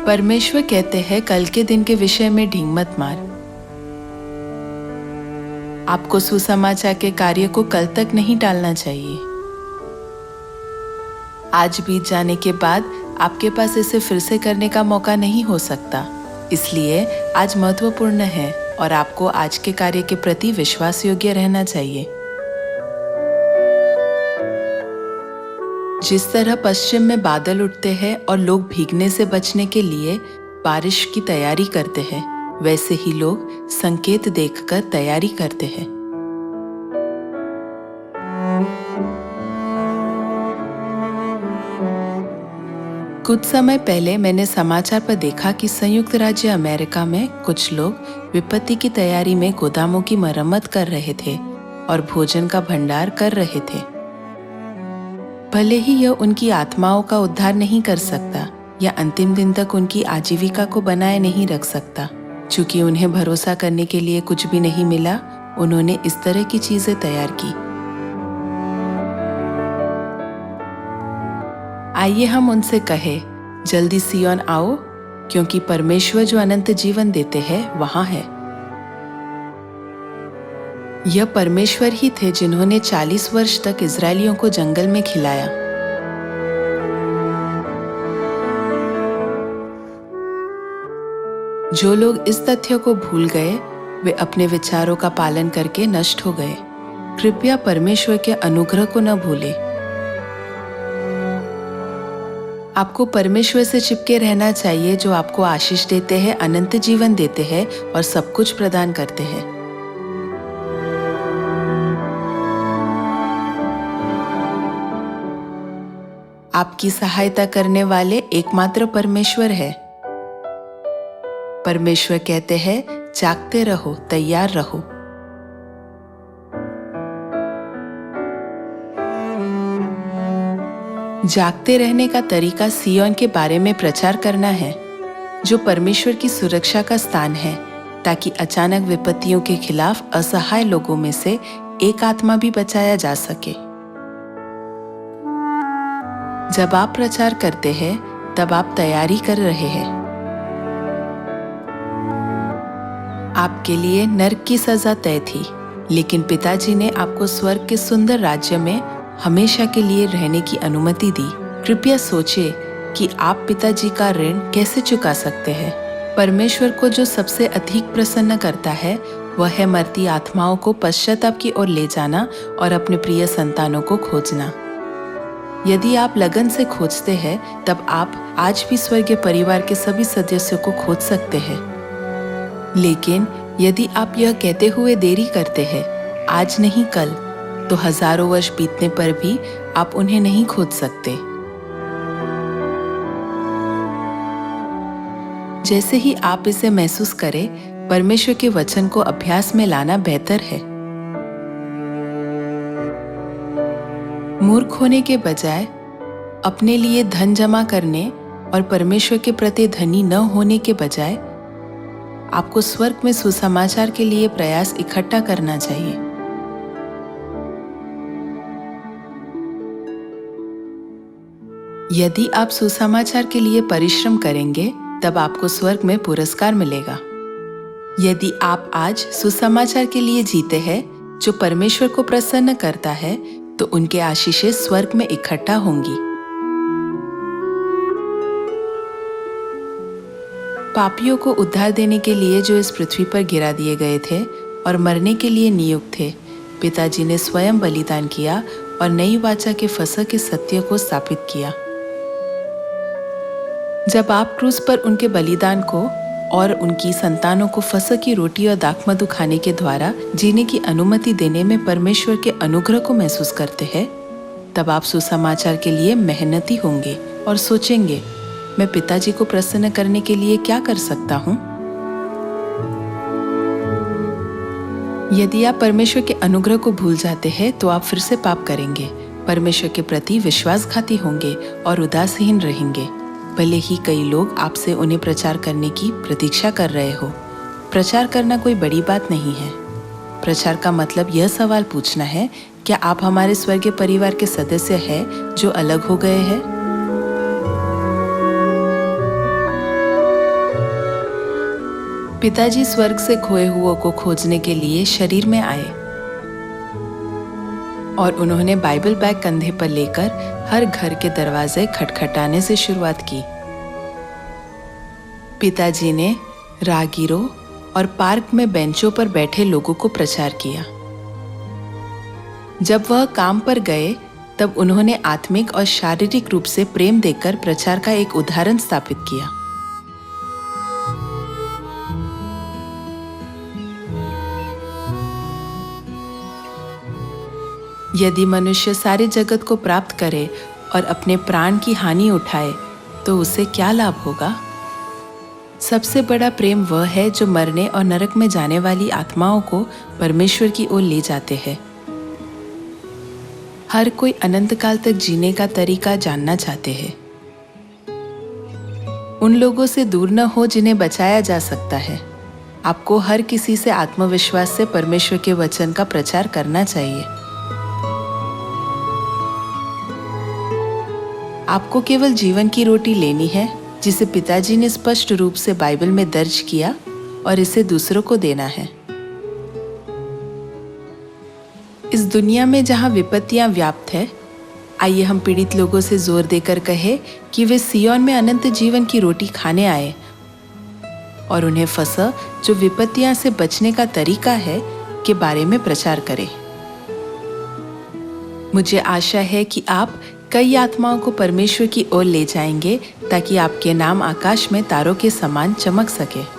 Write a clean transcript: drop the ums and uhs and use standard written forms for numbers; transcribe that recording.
परमेश्वर कहते हैं कल के दिन के विषय में ढींग मत मार। आपको सुसमाचार के कार्य को कल तक नहीं टालना चाहिए। आज बीत जाने के बाद आपके पास इसे फिर से करने का मौका नहीं हो सकता, इसलिए आज महत्वपूर्ण है और आपको आज के कार्य के प्रति विश्वास योग्य रहना चाहिए। जिस तरह पश्चिम में बादल उठते हैं और लोग भीगने से बचने के लिए बारिश की तैयारी करते हैं, वैसे ही लोग संकेत देखकर तैयारी करते हैं। कुछ समय पहले मैंने समाचार पर देखा कि संयुक्त राज्य अमेरिका में कुछ लोग विपत्ति की तैयारी में गोदामों की मरम्मत कर रहे थे और भोजन का भंडार कर रहे थे। भले ही यह उनकी आत्माओं का उद्धार नहीं कर सकता या अंतिम दिन तक उनकी आजीविका को बनाए नहीं रख सकता, चूंकि उन्हें भरोसा करने के लिए कुछ भी नहीं मिला, उन्होंने इस तरह की चीजें तैयार की। आइए हम उनसे कहें, जल्दी सिय्योन आओ, क्योंकि परमेश्वर जो अनंत जीवन देते हैं वहां है। यह परमेश्वर ही थे जिन्होंने 40 वर्ष तक इजरायलियों को जंगल में खिलाया। जो लोग इस तथ्य को भूल गए, वे अपने विचारों का पालन करके नष्ट हो गए। कृपया परमेश्वर के अनुग्रह को न भूलें। आपको परमेश्वर से चिपके रहना चाहिए, जो आपको आशीष देते हैं, अनंत जीवन देते हैं और सब कुछ प्रदान करते हैं। आपकी सहायता करने वाले एकमात्र परमेश्वर है। परमेश्वर कहते हैं, जागते रहो, तैयार रहो। जागते रहने का तरीका सिय्योन के बारे में प्रचार करना है, जो परमेश्वर की सुरक्षा का स्थान है, ताकि अचानक विपत्तियों के खिलाफ असहाय लोगों में से एक आत्मा भी बचाया जा सके। जब आप प्रचार करते हैं, तब आप तैयारी कर रहे हैं। आपके लिए नरक की सजा तय थी, लेकिन पिताजी ने आपको स्वर्ग के सुंदर राज्य में हमेशा के लिए रहने की अनुमति दी। कृपया सोचें कि आप पिताजी का ऋण कैसे चुका सकते हैं। परमेश्वर को जो सबसे अधिक प्रसन्न करता है, वह है मरती आत्माओं को पश्चाताप की ओर ले जाना और अपने प्रिय संतानों को खोजना। यदि आप लगन से खोजते हैं, तब आप आज भी स्वर्गीय परिवार के सभी सदस्यों को खोज सकते हैं। लेकिन यदि आप यह कहते हुए देरी करते हैं, आज नहीं कल, तो हजारों वर्ष बीतने पर भी आप उन्हें नहीं खोज सकते। जैसे ही आप इसे महसूस करें, परमेश्वर के वचन को अभ्यास में लाना बेहतर है। मूर्ख होने के बजाय अपने लिए धन जमा करने और परमेश्वर के प्रति धनी न होने के बजाय आपको स्वर्ग में सुसमाचार के लिए प्रयास इकट्ठा करना चाहिए। यदि आप सुसमाचार के लिए परिश्रम करेंगे, तब आपको स्वर्ग में पुरस्कार मिलेगा। यदि आप आज सुसमाचार के लिए जीते हैं, जो परमेश्वर को प्रसन्न करता है, तो उनके आशीषें स्वर्ग में इकट्ठा होंगी। पापियों को उद्धार देने के लिए जो इस पृथ्वी पर गिरा दिए गए थे और मरने के लिए नियुक्त थे, पिताजी ने स्वयं बलिदान किया और नई वाचा के फसह के सत्य को स्थापित किया। जब आप क्रूस पर उनके बलिदान को और उनकी संतानों को फसह की रोटी और दाखमधु खाने के द्वारा जीने की अनुमति देने में परमेश्वर के अनुग्रह को महसूस करते हैं, तब आप सुसमाचार के लिए मेहनती होंगे और सोचेंगे, मैं पिताजी को प्रसन्न करने के लिए क्या कर सकता हूँ। यदि आप परमेश्वर के अनुग्रह को भूल जाते हैं, तो आप फिर से पाप करेंगे, परमेश्वर के प्रति विश्वासघाती होंगे और उदासीन रहेंगे। भले ही कई लोग आपसे उन्हें प्रचार करने की प्रतीक्षा कर रहे हो। प्रचार करना कोई बड़ी बात नहीं है। प्रचार का मतलब यह सवाल पूछना है, क्या आप हमारे स्वर्गीय परिवार के सदस्य हैं जो अलग हो गए हैं? पिताजी स्वर्ग से खोए हुओं को खोजने के लिए शरीर में आए और उन्होंने बाइबल बैग कंधे पर लेकर हर घर के दरवाजे खटखटाने से शुरुआत की। पिताजी ने राहगीरों और पार्क में बेंचों पर बैठे लोगों को प्रचार किया। जब वह काम पर गए तब उन्होंने आत्मिक और शारीरिक रूप से प्रेम देकर प्रचार का एक उदाहरण स्थापित किया। यदि मनुष्य सारे जगत को प्राप्त करे और अपने प्राण की हानि उठाए तो उसे क्या लाभ होगा? सबसे बड़ा प्रेम वह है जो मरने और नरक में जाने वाली आत्माओं को परमेश्वर की ओर ले जाते हैं। हर कोई अनंत काल तक जीने का तरीका जानना चाहते हैं। उन लोगों से दूर न हो जिन्हें बचाया जा सकता है। आपको हर किसी से आत्मविश्वास से परमेश्वर के वचन का प्रचार करना चाहिए। आपको केवल जीवन की रोटी लेनी है जिसे पिताजी ने स्पष्ट रूप से बाइबल में दर्ज किया और इसे दूसरों को देना है। इस दुनिया में जहां विपत्तियां व्याप्त है, आइए हम पीड़ित लोगों से जोर देकर कहे कि वे सिय्योन में अनंत जीवन की रोटी खाने आए और उन्हें फसह जो विपत्तियां से बचने का तरीका है के बारे में प्रचार करें। मुझे आशा है कि आप कई आत्माओं को परमेश्वर की ओर ले जाएंगे ताकि आपके नाम आकाश में तारों के समान चमक सके।